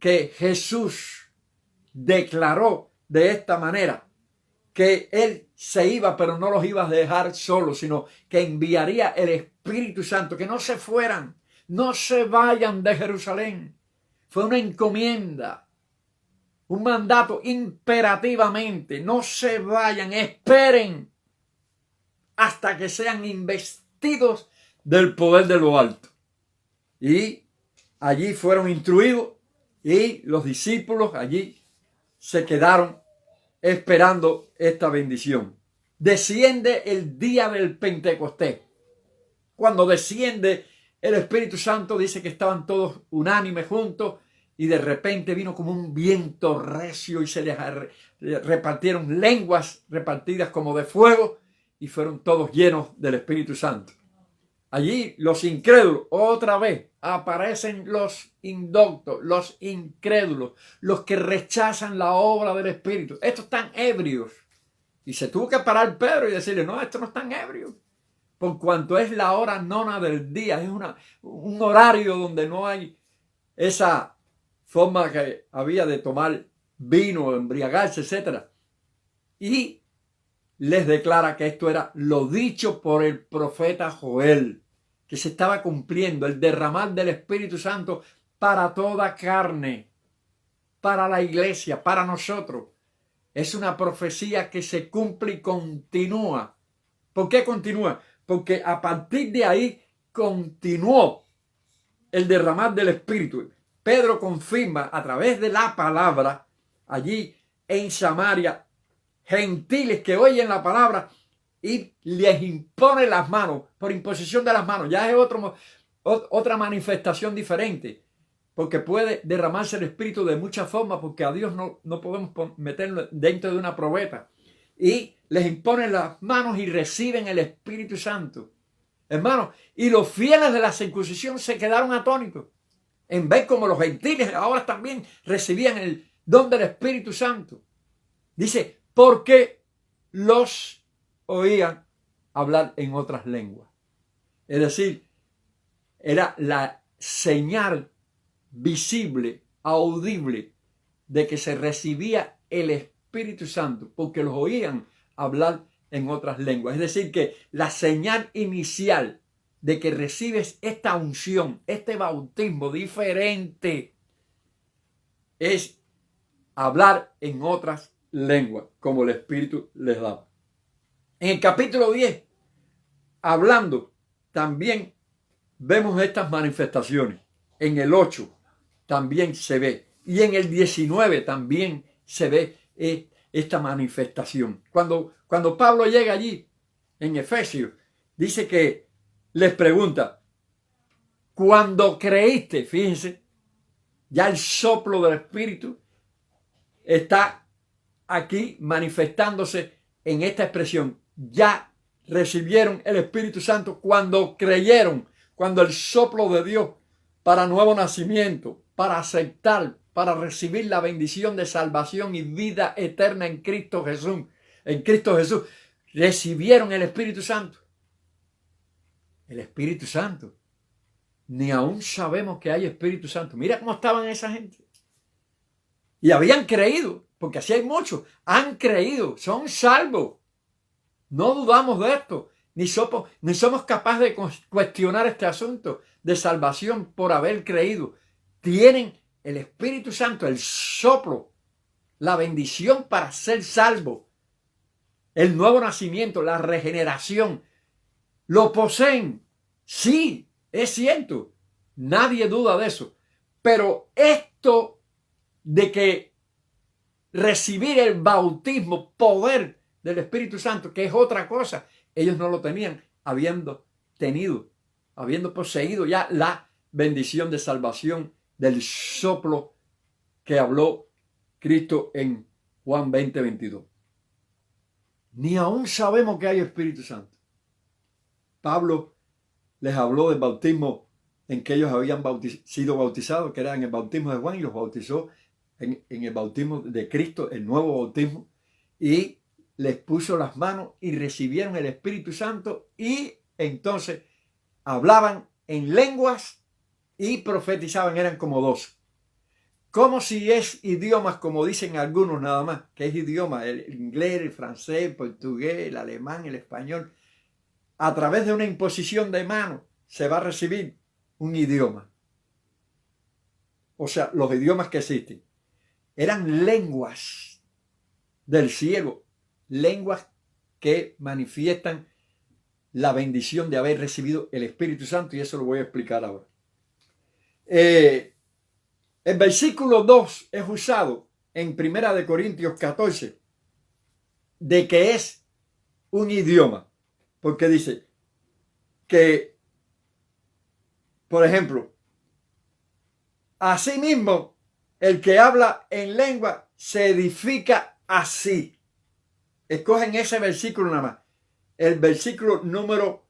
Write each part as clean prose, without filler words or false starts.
que Jesús declaró de esta manera que Él se iba, pero no los iba a dejar solos, sino que enviaría el Espíritu Santo, que no se fueran, no se vayan de Jerusalén. Fue una encomienda, un mandato imperativamente, no se vayan, esperen hasta que sean investidos del poder de lo alto. Y allí fueron instruidos y los discípulos allí se quedaron esperando esta bendición. Desciende el día del Pentecostés. Cuando desciende el Espíritu Santo, dice que estaban todos unánimes juntos y de repente vino como un viento recio y se les repartieron lenguas repartidas como de fuego y fueron todos llenos del Espíritu Santo. Allí los incrédulos, otra vez, aparecen los indoctos, los incrédulos, los que rechazan la obra del Espíritu. Estos están ebrios. Y se tuvo que parar Pedro y decirle, no, estos no están ebrios. Por cuanto es la hora nona del día, es un horario donde no hay esa forma que había de tomar vino, embriagarse, etc. Y les declara que esto era lo dicho por el profeta Joel, que se estaba cumpliendo, el derramar del Espíritu Santo para toda carne, para la iglesia, para nosotros. Es una profecía que se cumple y continúa. ¿Por qué continúa? Porque a partir de ahí continuó el derramar del Espíritu. Pedro confirma a través de la palabra allí en Samaria, gentiles que oyen la palabra y les impone las manos, por imposición de las manos. Ya es otra manifestación diferente, porque puede derramarse el Espíritu de muchas formas, porque a Dios no podemos meterlo dentro de una probeta. Y les imponen las manos y reciben el Espíritu Santo. Hermanos, y los fieles de la circuncisión se quedaron atónitos en ver como los gentiles ahora también recibían el don del Espíritu Santo. Dice, porque los oían hablar en otras lenguas. Es decir, era la señal visible, audible, de que se recibía el Espíritu Santo, porque los oían hablar en otras lenguas. Es decir, que la señal inicial de que recibes esta unción, este bautismo diferente, es hablar en otras lenguas, como el Espíritu les daba. En el capítulo 10, hablando, también vemos estas manifestaciones. En el 8 también se ve. Y en el 19 también se ve esta manifestación. Cuando Pablo llega allí, en Efesios, dice que les pregunta, cuando creíste, fíjense, ya el soplo del Espíritu está aquí manifestándose en esta expresión. Ya recibieron el Espíritu Santo cuando creyeron, cuando el soplo de Dios para nuevo nacimiento, para aceptar, para recibir la bendición de salvación y vida eterna en Cristo Jesús. En Cristo Jesús recibieron el Espíritu Santo. El Espíritu Santo. Ni aún sabemos que hay Espíritu Santo. Mira cómo estaban esa gente. Y habían creído, porque así hay muchos. Han creído, son salvos. No dudamos de esto. Ni somos capaces de cuestionar este asunto de salvación por haber creído. Tienen el Espíritu Santo, el soplo, la bendición para ser salvos. El nuevo nacimiento, la regeneración. Lo poseen. Sí, es cierto. Nadie duda de eso. Pero esto de que recibir el bautismo, poder del Espíritu Santo, que es otra cosa, ellos no lo tenían, habiendo poseído ya la bendición de salvación del soplo que habló Cristo en Juan 20:22. Ni aún sabemos que hay Espíritu Santo. Pablo les habló del bautismo en que ellos habían sido bautizados, que era en el bautismo de Juan, y los bautizó en el bautismo de Cristo, el nuevo bautismo, y les puso las manos y recibieron el Espíritu Santo y entonces hablaban en lenguas y profetizaban, eran como 2. como si es idiomas, como dicen algunos nada más, que es idioma, el inglés, el francés, el portugués, el alemán, el español. A través de una imposición de mano se va a recibir un idioma. O sea, los idiomas que existen eran lenguas del cielo, lenguas que manifiestan la bendición de haber recibido el Espíritu Santo, y eso lo voy a explicar ahora. El versículo 2 es usado en 1 Corintios 14 de que es un idioma, porque dice que, por ejemplo, asimismo, el que habla en lengua se edifica así. Escogen ese versículo nada más. El versículo número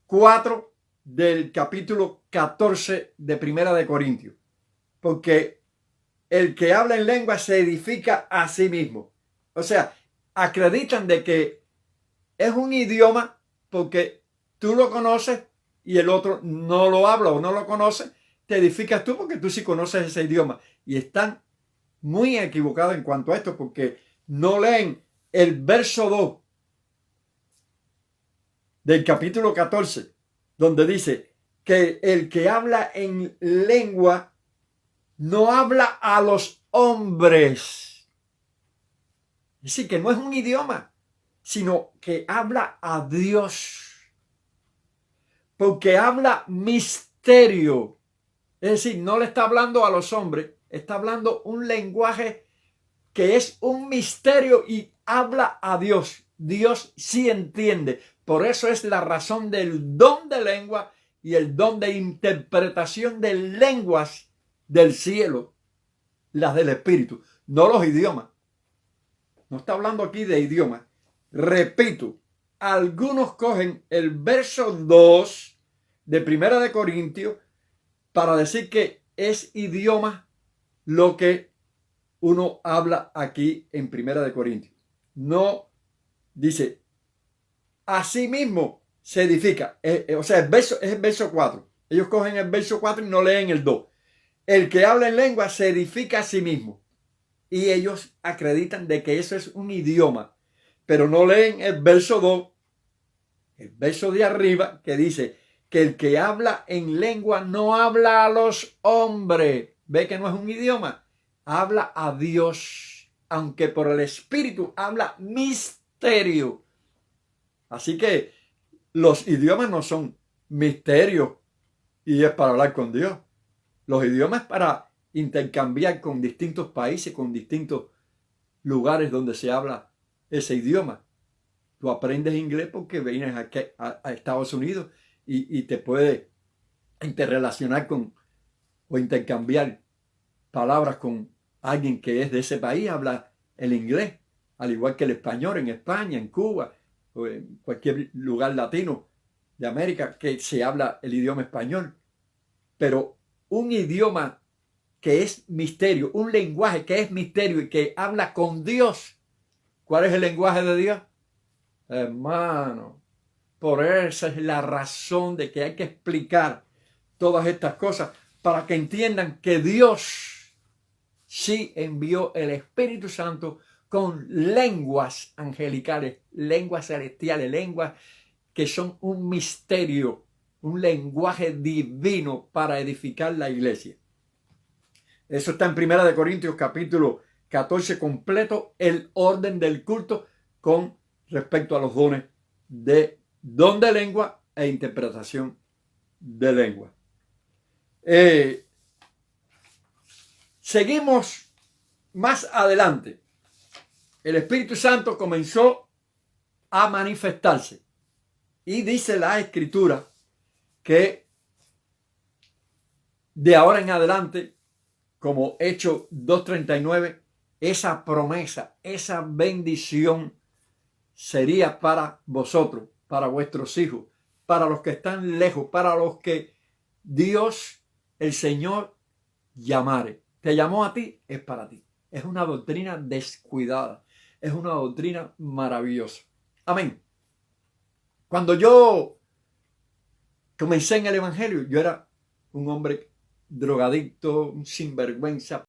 4 del capítulo 14 de 1 Corintios. Porque el que habla en lengua se edifica a sí mismo. O sea, acreditan de que es un idioma porque tú lo conoces y el otro no lo habla o no lo conoce. Te edificas tú porque tú sí conoces ese idioma. Y están muy equivocados en cuanto a esto porque no leen el verso 2 del capítulo 14, donde dice que el que habla en lengua no habla a los hombres. Es decir, que no es un idioma, sino que habla a Dios. Porque habla misterio. Es decir, no le está hablando a los hombres, está hablando un lenguaje que es un misterio y habla a Dios. Dios sí entiende. Por eso es la razón del don de lengua y el don de interpretación de lenguas del cielo, las del Espíritu, no los idiomas. No está hablando aquí de idiomas. Repito, algunos cogen el verso 2 de 1 Corintios para decir que es idioma lo que uno habla aquí en 1 Corintios. No dice, así mismo se edifica. O sea, es el verso 4. Ellos cogen el verso 4 y no leen el 2. El que habla en lengua se edifica a sí mismo. Y ellos acreditan de que eso es un idioma. Pero no leen el verso 2, el verso de arriba, que dice que el que habla en lengua no habla a los hombres. ¿Ve que no es un idioma? Habla a Dios, aunque por el Espíritu habla misterio. Así que los idiomas no son misterios y es para hablar con Dios. Los idiomas es para intercambiar con distintos países, con distintos lugares donde se habla ese idioma. Tú aprendes inglés porque vienes aquí a Estados Unidos y te puedes interrelacionar con o intercambiar palabras con alguien que es de ese país, habla el inglés, al igual que el español en España, en Cuba, o en cualquier lugar latino de América que se habla el idioma español. Pero un idioma que es misterio, un lenguaje que es misterio y que habla con Dios. ¿Cuál es el lenguaje de Dios? Hermano, por esa es la razón de que hay que explicar todas estas cosas para que entiendan que Dios sí envió el Espíritu Santo con lenguas angelicales, lenguas celestiales, lenguas que son un misterio, un lenguaje divino para edificar la iglesia. Eso está en 1 Corintios capítulo 14 completo, el orden del culto con respecto a los dones de don de lengua e interpretación de lengua. Seguimos más adelante. El Espíritu Santo comenzó a manifestarse y dice la Escritura que de ahora en adelante, como Hechos 2:39, esa promesa, esa bendición sería para vosotros, para vuestros hijos, para los que están lejos, para los que Dios, el Señor, llamare. Te llamó a ti, es para ti. Es una doctrina descuidada. Es una doctrina maravillosa. Amén. Cuando yo comencé en el Evangelio, yo era un hombre drogadicto, un sinvergüenza,